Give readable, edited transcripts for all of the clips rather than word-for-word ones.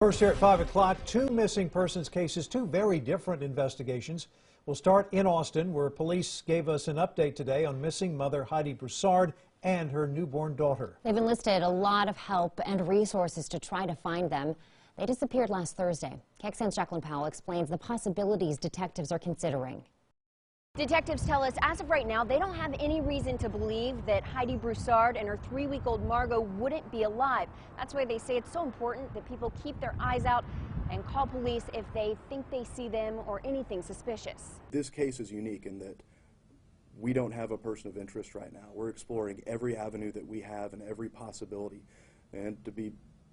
First here at 5 o'clock, two missing persons cases, two very different investigations. We'll start in Austin, where police gave us an update today on missing mother Heidi Broussard and her newborn daughter. They've enlisted a lot of help and resources to try to find them. They disappeared last Thursday. KXAN's Jacqueline Powell explains the possibilities detectives are considering. Detectives tell us as of right now, they don't have any reason to believe that Heidi Broussard and her 3-week-old Margot wouldn't be alive. That's why they say it's so important that people keep their eyes out and call police if they think they see them or anything suspicious. This case is unique in that we don't have a person of interest right now. We're exploring every avenue that we have and every possibility. And to be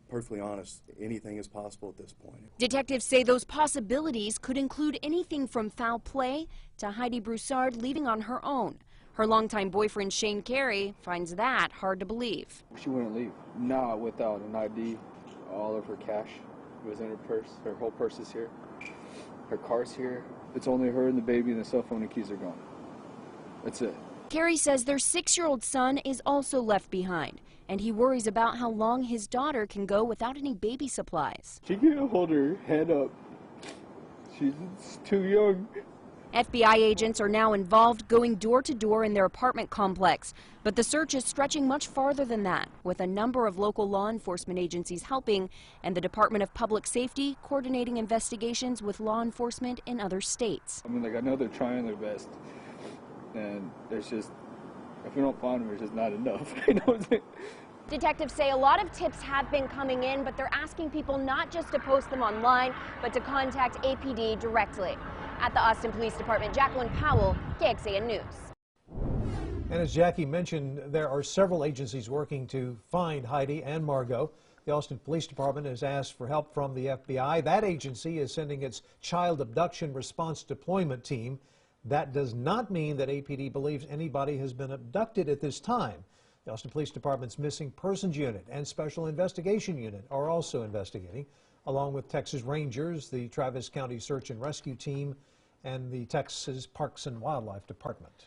perfectly honest, anything is possible at this point. Detectives say those possibilities could include anything from foul play to Heidi Broussard leaving on her own. Her longtime boyfriend Shane Carey finds that hard to believe. She wouldn't leave, not without an ID. All of her cash was in her purse. Her whole purse is here. Her car's here. It's only her and the baby, and the cell phone and keys are gone. That's it. Carey says their 6-year-old son is also left behind, and he worries about how long his daughter can go without any baby supplies. She can't hold her head up. She's too young. FBI agents are now involved, going door to door in their apartment complex. But the search is stretching much farther than that, with a number of local law enforcement agencies helping and the Department of Public Safety coordinating investigations with law enforcement in other states. I know they're trying their best. And there's just, if we don't find them, it's just not enough. You know what I'm saying? Detectives say a lot of tips have been coming in, but they're asking people not just to post them online, but to contact APD directly. At the Austin Police Department, Jacqueline Powell, KXAN News. And as Jackie mentioned, there are several agencies working to find Heidi and Margot. The Austin Police Department has asked for help from the FBI. That agency is sending its Child Abduction Response Deployment Team. That does not mean that APD believes anybody has been abducted at this time. The Austin Police Department's Missing Persons Unit and Special Investigation Unit are also investigating, along with Texas Rangers, the Travis County Search and Rescue Team, and the Texas Parks and Wildlife Department.